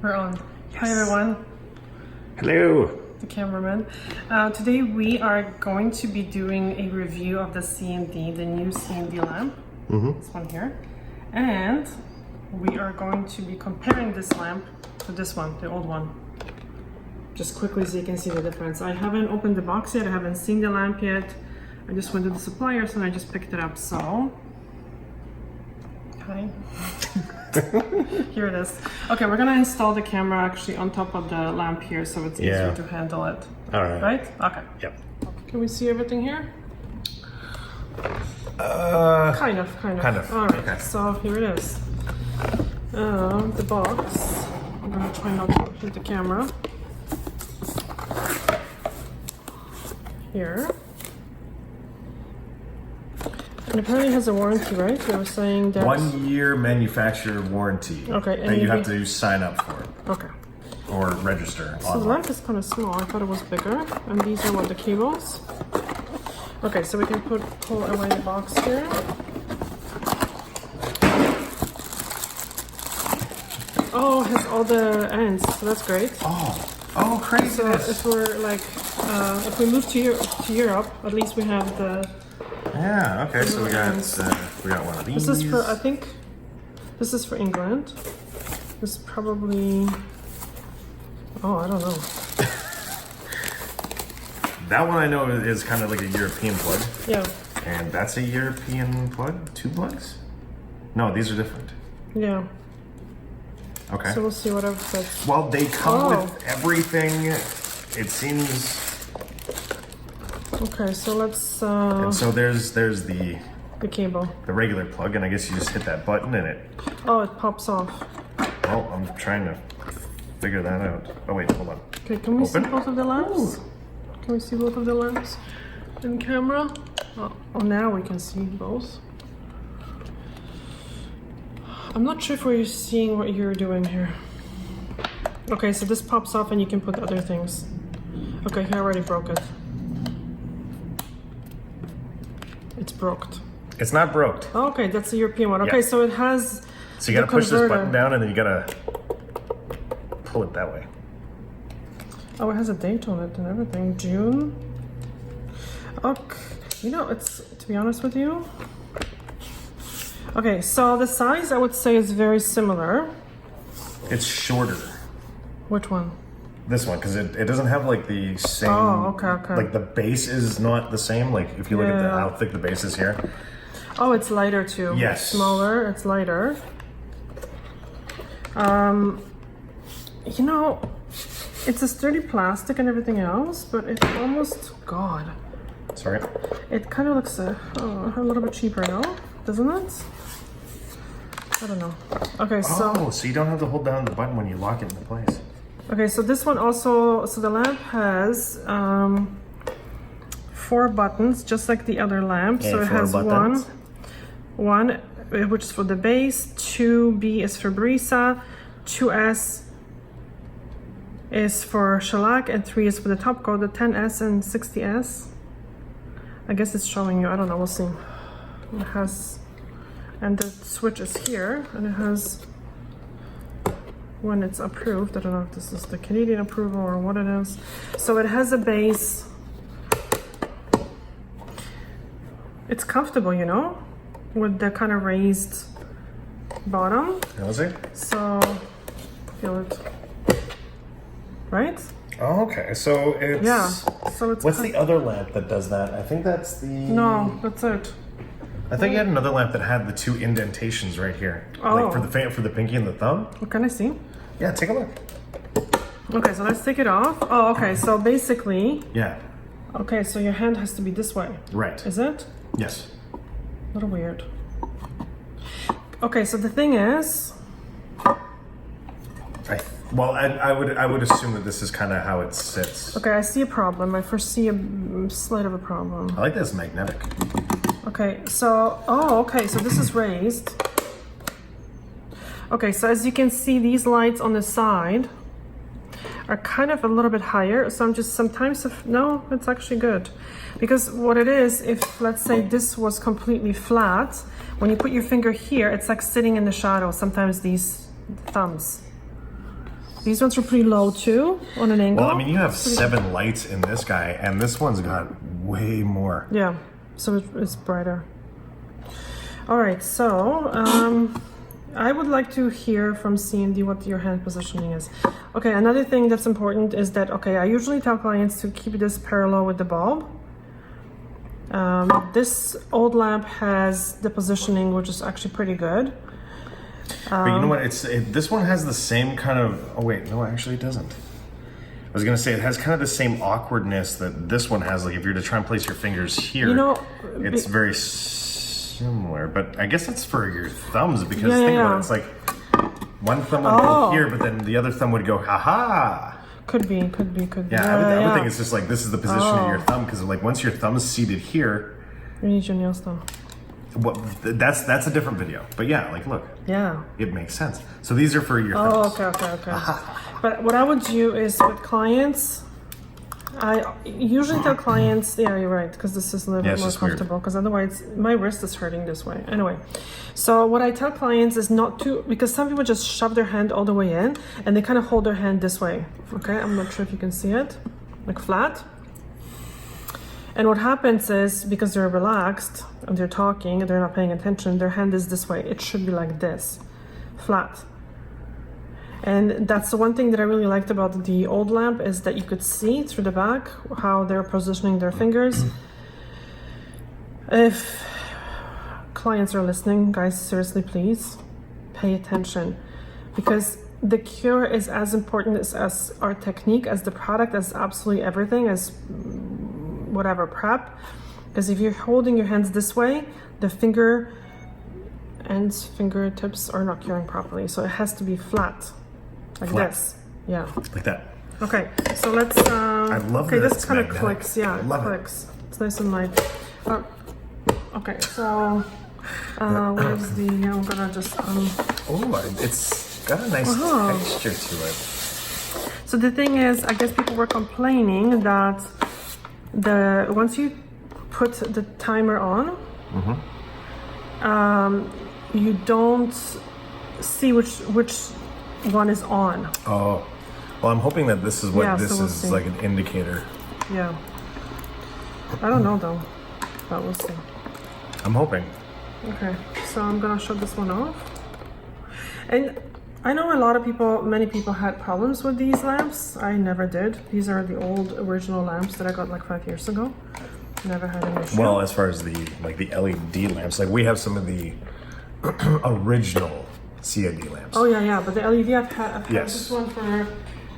We're on. Yes. Hi everyone. Hello. The cameraman. Today we are going to be doing a review of the C&D, the new C&D lamp. This one here. And we are going to be comparing this lamp to this one, the old one. Just quickly so you can see the difference. I haven't opened the box yet, I haven't seen the lamp yet. I just went to the suppliers and I just picked it up, so... Hi. Here it is. Okay, we're gonna install the camera actually on top of the lamp here so it's easier to handle it. All right. Right? Okay. Yep. Can we see everything here? Kind of. Kind of. All right, okay. So here it is. The box. I'm gonna try not to hit the camera. Here. And apparently it has a warranty, right? They were saying that... 1 year manufacturer warranty. Okay. And you have to sign up for it. Okay. Or register So online. the lamp is kind of small. I thought it was bigger. And these are what, the cables? Okay, so we can pull away the box here. Oh, it has all the ends, so that's great. Oh, crazy! So if we're like, if we move to Europe, at least we have the... Yeah. Okay. So we got one of these. This is for, I think, this is for England. This is probably... Oh, I don't know. That one I know is kind of like a European plug. Yeah. And that's a European plug? 2 plugs? No, these are different. Yeah. Okay. So we'll see whatever fits. Well, they come with everything. It seems. Okay, so let's. And so there's the cable. The regular plug, and I guess you just hit that button and it. Oh, it pops off. Oh, I'm trying to figure that out. Oh wait, hold on. Okay, can we see Open? both of the lamps? Can we see both of the lamps in camera? Oh, now we can see both. I'm not sure if we're seeing what you're doing here. Okay, so this pops off and you can put other things. Okay, here I already broke it. It's broked. It's not broke. Oh, okay, that's the European one. Okay, so it has. So you gotta push this button down and then you gotta pull it that way. Oh, it has a date on it and everything. June. Okay, you know, it's, to be honest with you. Okay, so the size I would say is very similar. It's shorter. Which one? This one, because it doesn't have like the same. Oh, okay. Like the base is not the same. Like if you look at how thick the base is here. Oh, it's lighter too. Yes. It's smaller, it's lighter. You know, it's a sturdy plastic and everything else, but it's almost, God. Sorry. It kind of looks a little bit cheaper, no? Doesn't it? I don't know. Okay, so you don't have to hold down the button when you lock it into place. Okay, so this one also, so the lamp has 4 buttons, just like the other lamp. Yeah, so it has one, which is for the base, 2B is for brisa, 2S is for shellac, and 3 is for the top coat, the 10S and 60S. I guess it's showing you, I don't know, we'll see. It has, and the switch is here, and it has, when it's approved, I don't know if this is the Canadian approval or what it is. So it has a base. It's comfortable, you know, with the kind of raised bottom. Is it? So, feel it. Right? Oh, okay. So it's. Yeah. So it's. What's the other lamp that does that? I think that's the. No, that's it. I think you had another lamp that had the 2 indentations right here, like for the pinky and the thumb. What can I see? Yeah, take a look. Okay, so let's take it off. Oh, okay. So basically. Yeah. Okay, so your hand has to be this way. Right. Is it? Yes. A little weird. Okay, so the thing is. I would assume that this is kind of how it sits. Okay, I see a problem. I foresee a slight of a problem. I like that it's magnetic. Okay, so, okay, so this is raised. Okay, so as you can see, these lights on the side are kind of a little bit higher. So I'm just sometimes, no, it's actually good. Because what it is, if let's say this was completely flat, when you put your finger here, it's like sitting in the shadow, sometimes these thumbs. These ones are pretty low too, on an angle. Well, I mean, you have 7 lights in this guy, and this one's got way more. Yeah, so it's brighter. All right, so I would like to hear from C&D what your hand positioning is. Okay, another thing that's important is that, okay, I usually tell clients to keep this parallel with the bulb. This old lamp has the positioning, which is actually pretty good. But you know what? This one has the same kind of. Oh wait, no, actually it doesn't. I was gonna say it has kind of the same awkwardness that this one has. Like if you're to try and place your fingers here, it's very similar. But I guess that's for your thumbs because think about it. It's like one thumb would go here, but then the other thumb would go ha. Could be. Yeah, I would think it's just like this is the position of your thumb because like once your thumb's seated here. You need your nails though. Well, that's a different video, but yeah, like look. Yeah. It makes sense. So these are for your thumbs. Okay. But what I would do is with clients, I usually tell clients, yeah, you're right, because this is a little bit more comfortable, because otherwise my wrist is hurting this way. Anyway, so what I tell clients is not to, because some people just shove their hand all the way in and they kind of hold their hand this way. Okay, I'm not sure if you can see it, like flat. And what happens is, because they're relaxed and they're talking and they're not paying attention, their hand is this way. It should be like this, flat. And that's the one thing that I really liked about the old lamp is that you could see through the back how they're positioning their fingers. If clients are listening, guys, seriously, please pay attention, because the cure is as important as our technique, as the product, as absolutely everything, as whatever prep. Because if you're holding your hands this way, the fingertips are not curing properly. So it has to be flat, like this. Yeah, like that. Okay, so let's. I love okay, that this kind of clicks. Yeah, it clicks. It's nice and light. Okay, so where's the? I'm gonna just. Oh, it's got a nice texture to it. So the thing is, I guess people were complaining that once you put the timer on, you don't see which one is on. Oh, well, I'm hoping that this is what this is like an indicator. Yeah. I don't know though, but we'll see. I'm hoping. Okay, so I'm gonna shut this one off. And I know many people had problems with these lamps. I never did. These are the old original lamps that I got like 5 years ago. Never had an issue. Well, as far as the LED lamps, like we have some of the original CID lamps. Oh yeah, but the LED I've had this one for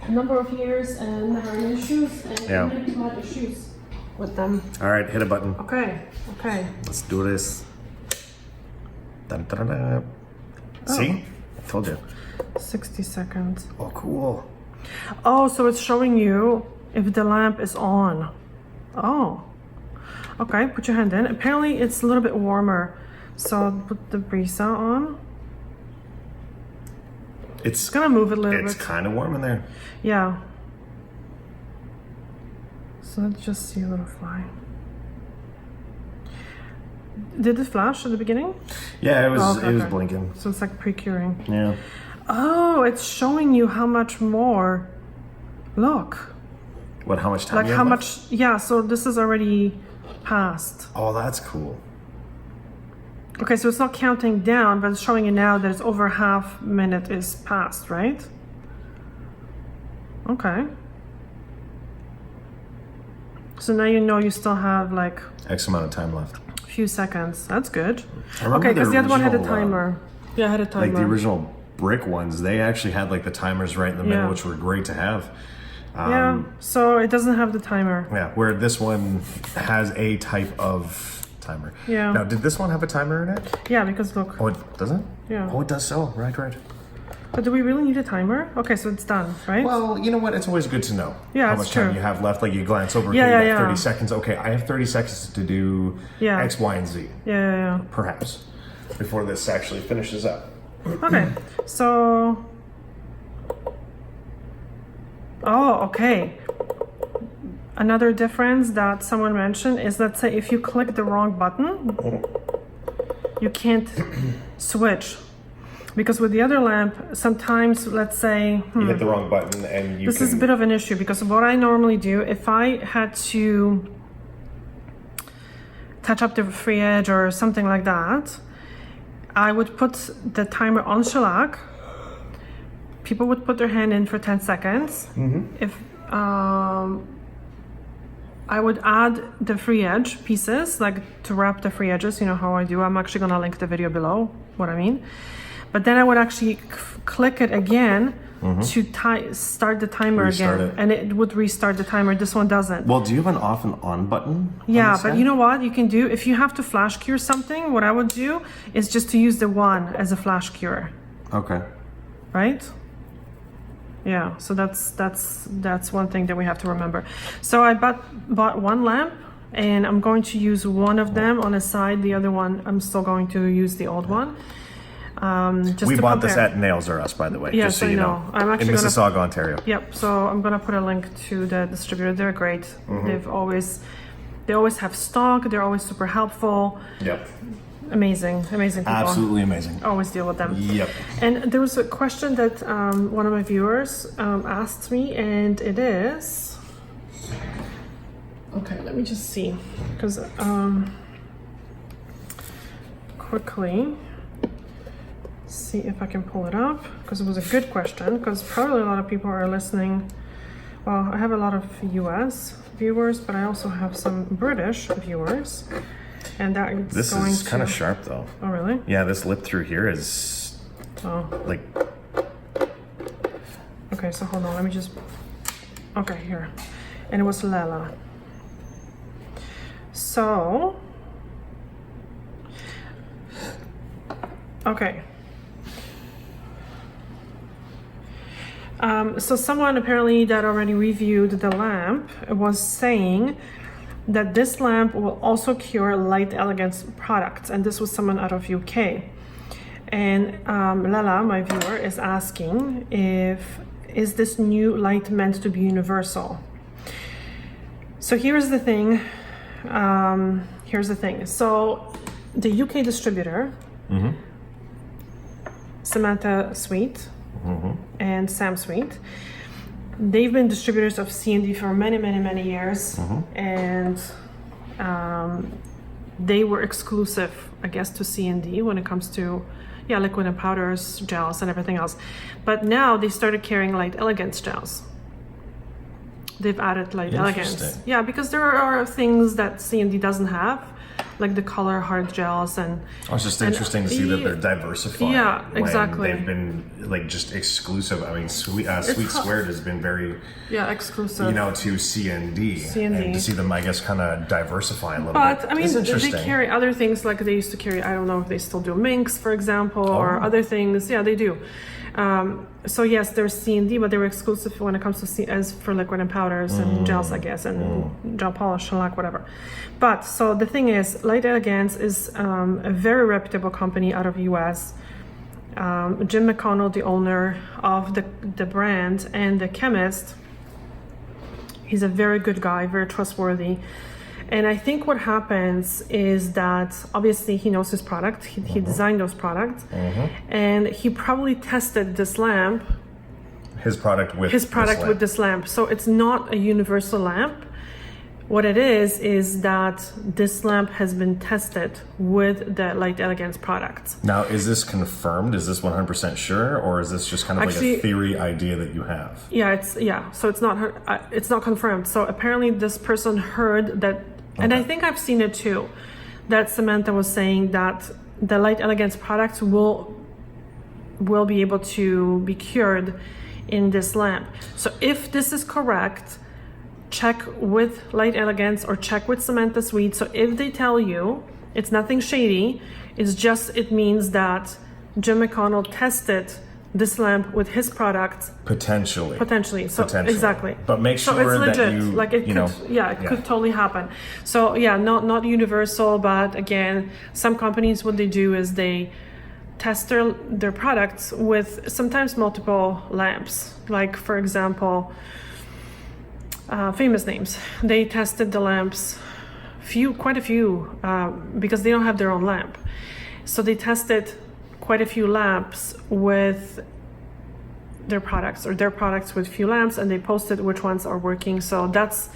a number of years and never had issues. And many people had issues with them. All right, hit a button. Okay. Let's do this. Dun, dun, dun, dun. See? I told you. 60 seconds. Oh, cool. Oh, so it's showing you if the lamp is on. Oh. Okay, put your hand in. Apparently it's a little bit warmer. So put the brisa on. It's gonna move it a little bit. It's kind of warm in there. Yeah. So let's just see a little fly. Did it flash at the beginning? Yeah, it was blinking. So it's like pre-curing. Yeah. Oh, it's showing you how much more. Look. What? How much time? Like how much? Yeah. So this is already passed. Oh, that's cool. Okay, so it's not counting down, but it's showing you now that it's over half minute is passed, right? Okay. So now you know you still have like X amount of time left. A few seconds. That's good. Okay, because the other one had a timer. Yeah, I had a timer. Like the original brick ones, they actually had like the timers right in the middle, which were great to have. Yeah, so it doesn't have the timer. Yeah, where this one has a type of timer. Yeah. Now, did this one have a timer in it? Yeah, because look. Oh, it doesn't? Yeah. Oh, it does so. Right. But do we really need a timer? Okay, so it's done, right? Well, you know what? It's always good to know how much time you have left. Like you glance over, okay, you have 30 seconds. Okay, I have 30 seconds to do X, Y, and Z. Yeah. Perhaps. Before this actually finishes up. Okay, so... Oh, okay. Another difference that someone mentioned is, let's say if you click the wrong button, you can't switch. Because with the other lamp, sometimes, let's say, you hit the wrong button and this is a bit of an issue, because what I normally do, if I had to touch up the free edge or something like that, I would put the timer on shellac. People would put their hand in for 10 seconds. If I would add the free edge pieces, like to wrap the free edges, you know how I do. I'm actually gonna link the video below, what I mean. But then I would actually click it again to start the timer again, and it would restart the timer. This one doesn't. Well, do you have an off and on button? Yeah, but you know what you can do? If you have to flash cure something, what I would do is just to use the one as a flash cure. Okay. Right? Yeah, so that's one thing that we have to remember. So I bought one lamp, and I'm going to use one of them on the side. The other one, I'm still going to use the old one. We bought this at Nails R Us, by the way. Yes, just so you know. I'm actually in Mississauga, Ontario. Yep. So I'm gonna put a link to the distributor. They're great. They always have stock. They're always super helpful. Yep. Amazing people. Absolutely amazing. Always deal with them. Yep. And there was a question that one of my viewers asked me, and it is. Okay, let me just see, because quickly. See if I can pull it up, because it was a good question, because probably a lot of people are listening. Well, I have a lot of US viewers, but I also have some British viewers, and that is this going is kind to... of sharp though. Oh really? Yeah, this lip through here is like, okay, so hold on, let me just, okay, here, and it was Lela. So okay. So someone apparently that already reviewed the lamp was saying that this lamp will also cure Light Elegance products, and this was someone out of UK. And Lala, my viewer, is asking is this new light meant to be universal? So here's the thing. So the UK distributor, Samantha Sweet, and Sam Sweet, they've been distributors of C&D for many years, and they were exclusive, I guess, to C&D when it comes to liquid and powders, gels, and everything else. But now they started carrying Light Elegance gels. They've added Light Elegance. Yeah, because there are things that C&D doesn't have, like the color hard gels and... Oh, it's just interesting to see that they're diversifying. Yeah, exactly. They've been like just exclusive. I mean, Sweet Squared has been very... Yeah, exclusive. You know, to C&D. And to see them, I guess, kind of diversify a little bit. But, I mean, they carry other things like they used to carry, I don't know if they still do minks, for example, or other things. Yeah, they do. So yes, there's C&D, but they were exclusive when it comes to as for liquid and powders and gels, I guess, and gel polish, shellac, whatever. But so the thing is, Light Elegance is a very reputable company out of US. Jim McConnell, the owner of the brand and the chemist, he's a very good guy, very trustworthy. And I think what happens is that obviously he knows his product. He designed those products, and he probably tested this lamp. His product with this lamp. So it's not a universal lamp. What it is that this lamp has been tested with the Light Elegance products. Now, is this confirmed? Is this 100% sure, or is this just kind of like a theory idea that you have? So it's not confirmed. So apparently this person heard that, and I think I've seen it too, that Samantha was saying that the Light Elegance products will be able to be cured in this lamp. So if this is correct, check with Light Elegance or check with Samantha Sweet. So if they tell you it's nothing shady, it means that Jim McConnell tested this lamp with his products. Potentially. So exactly. But make sure it's legit. That you, like it could totally happen. So not universal, but again, some companies, what they do is they test their products with sometimes multiple lamps. Like for example, famous names. They tested the lamps, quite a few, because they don't have their own lamp. So they tested quite a few lamps with their products, or their products with few lamps, and they posted which ones are working. So that's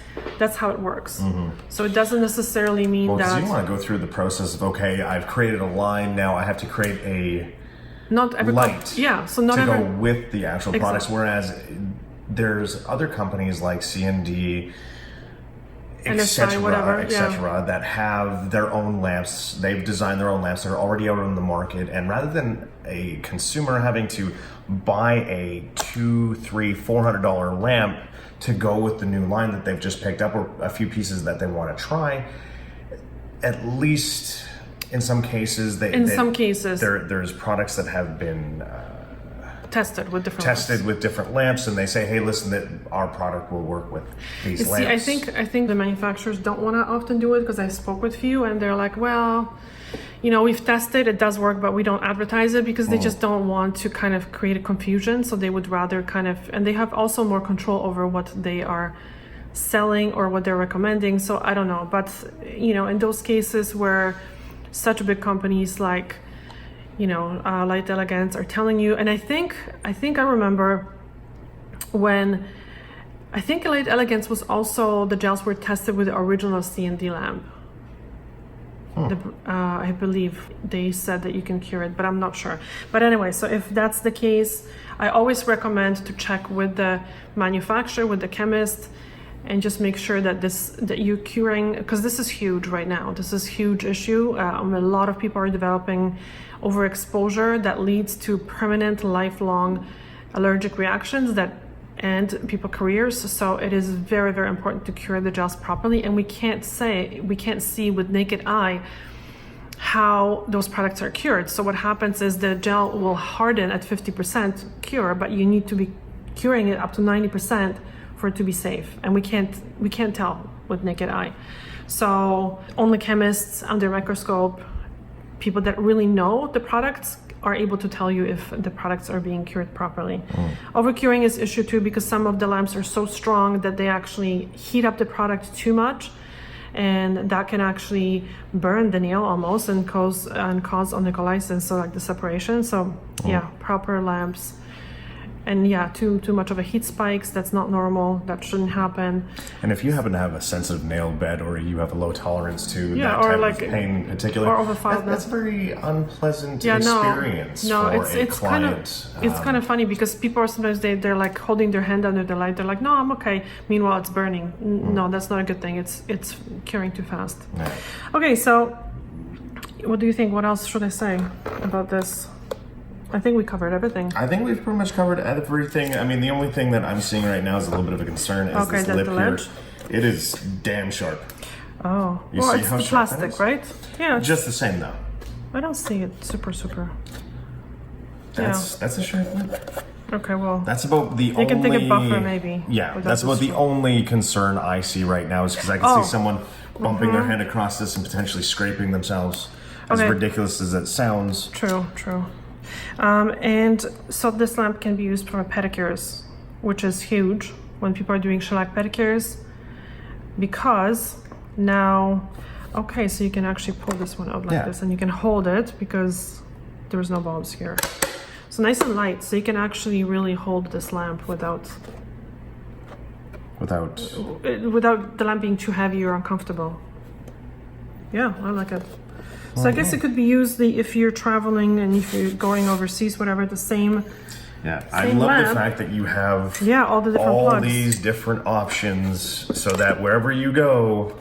how it works. So it doesn't necessarily mean that you want to go through the process of, okay, I've created a line, now I have to create a not every light so not to every, go with the actual products, whereas there's other companies like C&D, etc., that have their own lamps. They've designed their own lamps. They're already out on the market, and rather than a consumer having to buy a $200, $300, $400 lamp to go with the new line that they've just picked up, or a few pieces that they want to try, at least in some cases, there's products that have been tested with different lamps, and they say, hey, listen, that our product will work with these lamps. I think the manufacturers don't want to often do it, because I spoke with few and they're like, well, you know, we've tested, it does work, but we don't advertise it, because they just don't want to kind of create a confusion. So they would rather kind of, and they have also more control over what they are selling or what they're recommending. So I don't know, but you know, in those cases where such big companies like, you know, Light Elegance are telling you, and I think I remember when, I think Light Elegance was also, the gels were tested with the original C&D lamp. I believe they said that you can cure it, but I'm not sure. But anyway, so if that's the case, I always recommend to check with the manufacturer, with the chemist, and just make sure that that you're curing, because this is huge right now. This is a huge issue. A lot of people are developing overexposure that leads to permanent, lifelong allergic reactions that end people's careers. So it is very, very important to cure the gels properly, and we can't see with naked eye how those products are cured. So what happens is the gel will harden at 50% cure, but you need to be curing it up to 90% for it to be safe, and we can't tell with naked eye. So only chemists under microscope, people that really know the products, are able to tell you if the products are being cured properly. Overcuring is issue too, because some of the lamps are so strong that they actually heat up the product too much, and that can actually burn the nail almost and cause onycholysis, so like the separation. So yeah, proper lamps. And yeah, too much of a heat spikes, that's not normal, that shouldn't happen. And if you happen to have a sensitive nail bed, or you have a low tolerance to that type of pain in particular, or overfiled, that's a very unpleasant experience for a client. It's kind of funny, because people are sometimes they're like holding their hand under the light, they're like, no, I'm okay, meanwhile it's burning. No, that's not a good thing. It's curing too fast. Yeah. Okay, so what do you think? What else should I say about this? I think we covered everything. I think we've pretty much covered everything. I mean, the only thing that I'm seeing right now is a little bit of a concern is this lip here. It is damn sharp. Oh, you see it's how the sharp plastic, right? Yeah. Just the same though. I don't see it super. That's a sharp lip. Okay, well. That's about the only. You can think a buffer maybe. Yeah, that's about the only concern I see right now, is because I can see someone bumping their hand across this and potentially scraping themselves. As ridiculous as it sounds. True. And so this lamp can be used for pedicures, which is huge when people are doing shellac pedicures, because now, okay, so you can actually pull this one out like this, and you can hold it because there's no bulbs here. So nice and light, so you can actually really hold this lamp without the lamp being too heavy or uncomfortable. Yeah, I like it. So I guess it could be used if you're traveling and if you're going overseas, whatever, the same. Yeah, I love the fact that you have all the different plugs. These different options, so that wherever you go,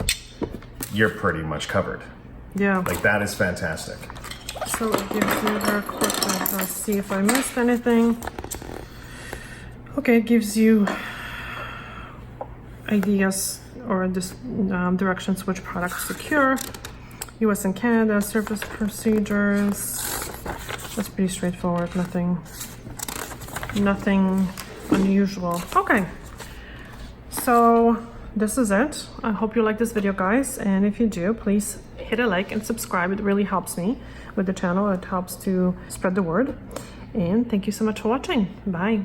you're pretty much covered. Yeah. Like, that is fantastic. So it gives you very quick, let's see if I missed anything. Okay, it gives you ideas or this directions which products to cure. US and Canada, service procedures. That's pretty straightforward, nothing unusual. Okay, so this is it. I hope you like this video, guys, and if you do, please hit a like and subscribe. It really helps me with the channel. It helps to spread the word, and thank you so much for watching. Bye.